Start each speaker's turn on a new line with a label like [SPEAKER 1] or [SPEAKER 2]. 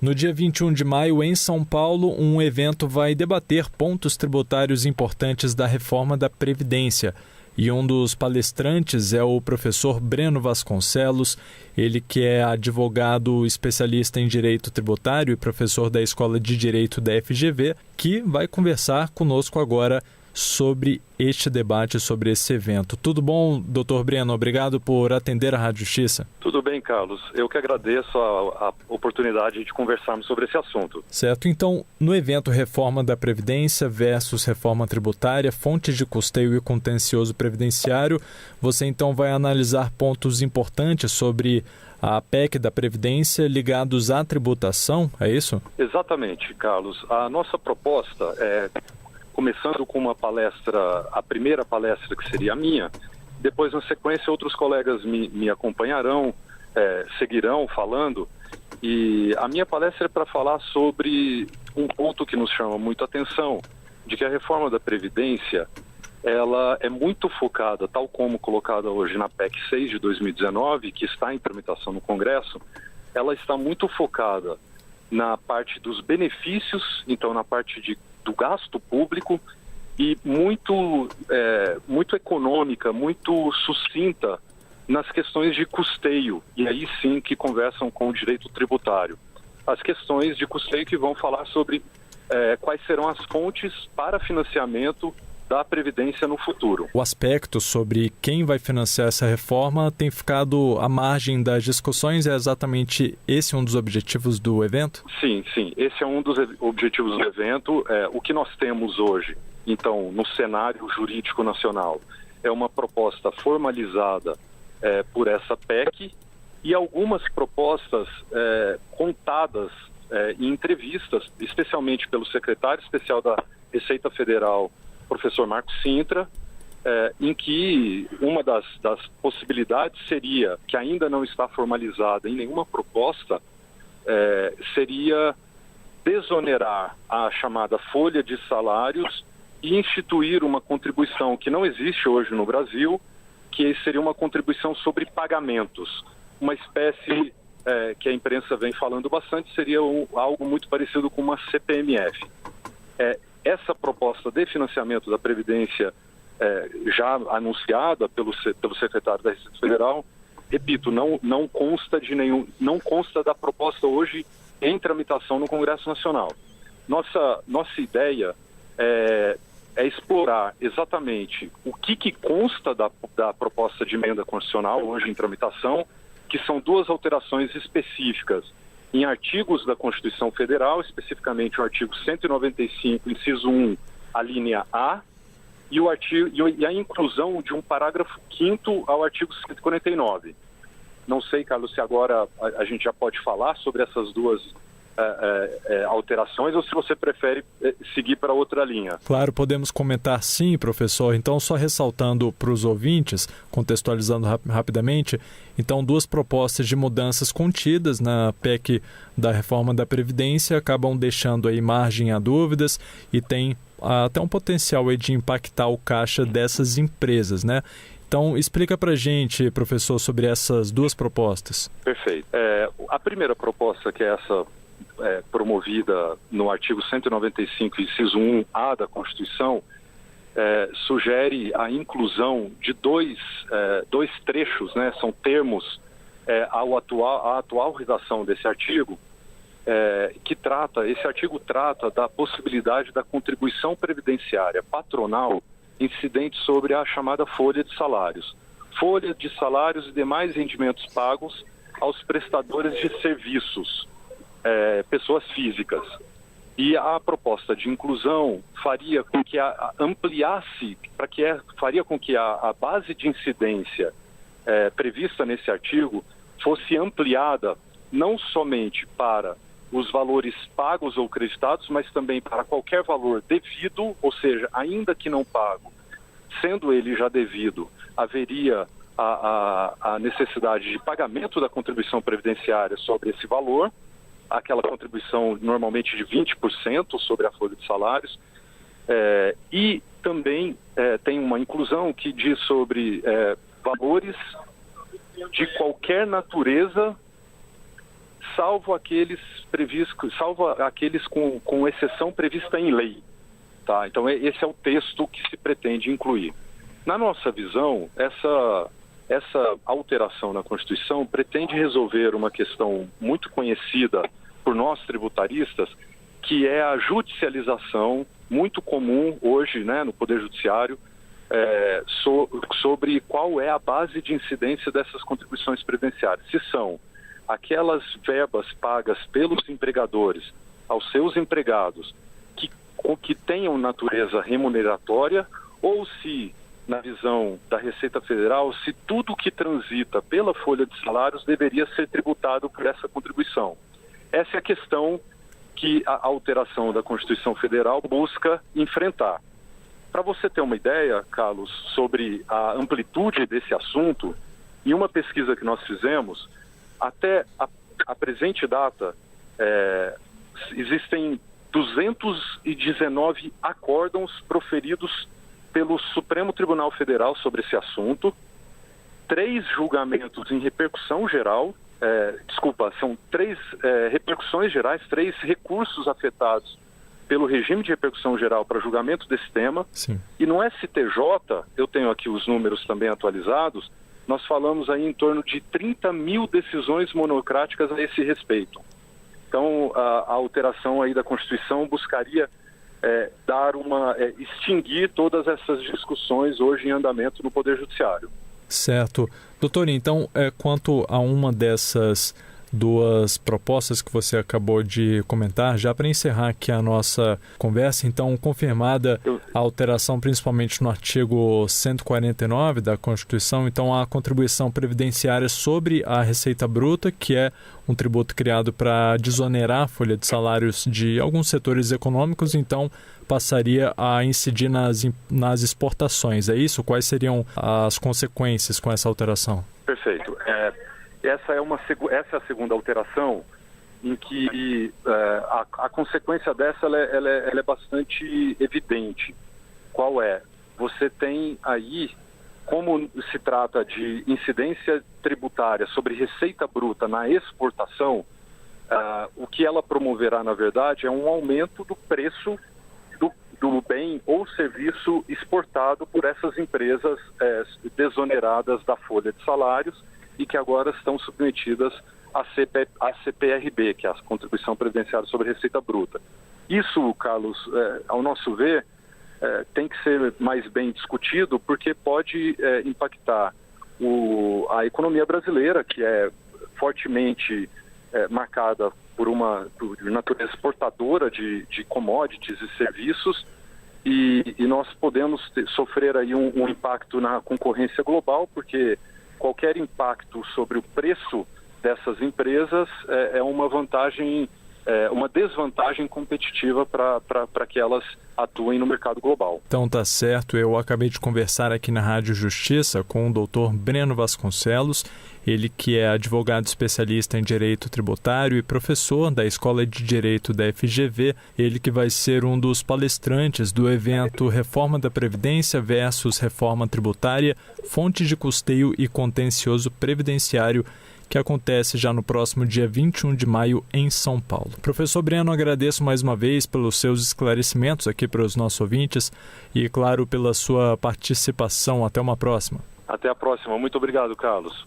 [SPEAKER 1] No dia 21 de maio, em São Paulo, um evento vai debater pontos tributários importantes da reforma da Previdência. E um dos palestrantes é o professor Breno Vasconcelos, ele que é advogado especialista em direito tributário e professor da Escola de Direito da FGV, que vai conversar conosco agora sobre este debate, sobre esse evento. Tudo bom, doutor Breno? Obrigado por atender a Rádio Justiça.
[SPEAKER 2] Tudo bem, Carlos. Eu que agradeço a oportunidade de conversarmos sobre esse assunto.
[SPEAKER 1] Certo. Então, no evento Reforma da Previdência versus Reforma Tributária, fontes de custeio e contencioso previdenciário, você então vai analisar pontos importantes sobre a PEC da Previdência ligados à tributação, é isso?
[SPEAKER 2] Exatamente, Carlos. A nossa proposta é, começando com uma palestra, a primeira palestra que seria a minha, depois na sequência outros colegas me acompanharão, seguirão falando, e a minha palestra é para falar sobre um ponto que nos chama muito a atenção, de que a reforma da Previdência, ela é muito focada, tal como colocada hoje na PEC 6 de 2019, que está em tramitação no Congresso, ela está muito focada na parte dos benefícios, então na parte do gasto público, e muito econômica, muito sucinta nas questões de custeio, e aí sim que conversam com o direito tributário. As questões de custeio que vão falar sobre quais serão as fontes para financiamento da Previdência no futuro.
[SPEAKER 1] O aspecto sobre quem vai financiar essa reforma tem ficado à margem das discussões, é exatamente esse um dos objetivos do evento?
[SPEAKER 2] Sim, esse é um dos objetivos do evento. O que nós temos hoje, então, no cenário jurídico nacional, é uma proposta formalizada por essa PEC e algumas propostas contadas em entrevistas, especialmente pelo secretário especial da Receita Federal, professor Marcos Cintra, em que uma das possibilidades seria, que ainda não está formalizada em nenhuma proposta, seria desonerar a chamada folha de salários e instituir uma contribuição que não existe hoje no Brasil, que seria uma contribuição sobre pagamentos, uma espécie que a imprensa vem falando bastante, seria algo muito parecido com uma CPMF. Essa proposta de financiamento da Previdência, já anunciada pelo secretário da Receita Federal, repito, não consta da proposta hoje em tramitação no Congresso Nacional. Nossa ideia é explorar exatamente o que consta da proposta de emenda constitucional hoje em tramitação, que são duas alterações específicas em artigos da Constituição Federal, especificamente o artigo 195, inciso 1, a linha A, e a inclusão de um parágrafo 5º ao artigo 149. Não sei, Carlos, se agora a gente já pode falar sobre essas duas alterações ou se você prefere seguir para outra linha.
[SPEAKER 1] Claro, podemos comentar sim, professor. Então, só ressaltando para os ouvintes, contextualizando rapidamente, então duas propostas de mudanças contidas na PEC da reforma da Previdência acabam deixando aí margem a dúvidas e tem até um potencial aí de impactar o caixa dessas empresas, né? Então, explica para a gente, professor, sobre essas duas propostas.
[SPEAKER 2] Perfeito. A primeira proposta, que é essa promovida no artigo 195, inciso 1A da Constituição, sugere a inclusão de dois trechos, né, são termos à atual redação desse artigo, esse artigo trata da possibilidade da contribuição previdenciária patronal incidente sobre a chamada folha de salários. Folha de salários e demais rendimentos pagos aos prestadores de serviços, pessoas físicas. E a proposta de inclusão faria com que faria com que a base de incidência prevista nesse artigo fosse ampliada não somente para os valores pagos ou creditados, mas também para qualquer valor devido, ou seja, ainda que não pago, sendo ele já devido, haveria a necessidade de pagamento da contribuição previdenciária sobre esse valor, aquela contribuição normalmente de 20% sobre a folha de salários, e também tem uma inclusão que diz sobre valores de qualquer natureza, salvo aqueles com exceção prevista em lei. Tá? Então, esse é o texto que se pretende incluir. Na nossa visão, essa alteração na Constituição pretende resolver uma questão muito conhecida por nós tributaristas, que é a judicialização muito comum hoje, né, no Poder Judiciário, sobre qual é a base de incidência dessas contribuições previdenciárias. Se são aquelas verbas pagas pelos empregadores aos seus empregados que tenham natureza remuneratória, ou se, na visão da Receita Federal, se tudo que transita pela folha de salários deveria ser tributado por essa contribuição. Essa é a questão que a alteração da Constituição Federal busca enfrentar. Para você ter uma ideia, Carlos, sobre a amplitude desse assunto, em uma pesquisa que nós fizemos, até a presente data, existem 219 acórdãos proferidos pelo Supremo Tribunal Federal sobre esse assunto, 3 julgamentos em repercussão geral, são 3 repercussões gerais, 3 recursos afetados pelo regime de repercussão geral para julgamento desse tema.
[SPEAKER 1] Sim.
[SPEAKER 2] E no STJ, eu tenho aqui os números também atualizados, nós falamos aí em torno de 30 mil decisões monocráticas a esse respeito. Então, a alteração aí da Constituição buscaria extinguir todas essas discussões hoje em andamento no Poder Judiciário.
[SPEAKER 1] Certo. Doutor, então, quanto a uma dessas 2 propostas que você acabou de comentar, já para encerrar aqui a nossa conversa, então, confirmada a alteração principalmente no artigo 149 da Constituição, então a contribuição previdenciária sobre a receita bruta, que é um tributo criado para desonerar a folha de salários de alguns setores econômicos, então passaria a incidir nas exportações. É isso? Quais seriam as consequências com essa alteração?
[SPEAKER 2] Perfeito. Essa é a segunda alteração, em que a consequência dessa ela é bastante evidente. Qual é? Você tem aí, como se trata de incidência tributária sobre receita bruta na exportação, o que ela promoverá, na verdade, é um aumento do preço do bem ou serviço exportado por essas empresas desoneradas da folha de salários e que agora estão submetidas à CPRB, que é a Contribuição Previdenciária sobre Receita Bruta. Isso, Carlos, ao nosso ver, tem que ser mais bem discutido, porque pode impactar a economia brasileira, que é fortemente marcada por natureza exportadora de commodities e serviços, e nós podemos sofrer aí um impacto na concorrência global, porque qualquer impacto sobre o preço dessas empresas é uma desvantagem competitiva para que elas atuem no mercado global.
[SPEAKER 1] Então tá certo, eu acabei de conversar aqui na Rádio Justiça com o Dr. Breno Vasconcelos, ele que é advogado especialista em Direito Tributário e professor da Escola de Direito da FGV, ele que vai ser um dos palestrantes do evento Reforma da Previdência versus Reforma Tributária, Fonte de Custeio e Contencioso Previdenciário, que acontece já no próximo dia 21 de maio em São Paulo. Professor Breno, agradeço mais uma vez pelos seus esclarecimentos aqui para os nossos ouvintes e, claro, pela sua participação. Até uma próxima.
[SPEAKER 2] Até a próxima. Muito obrigado, Carlos.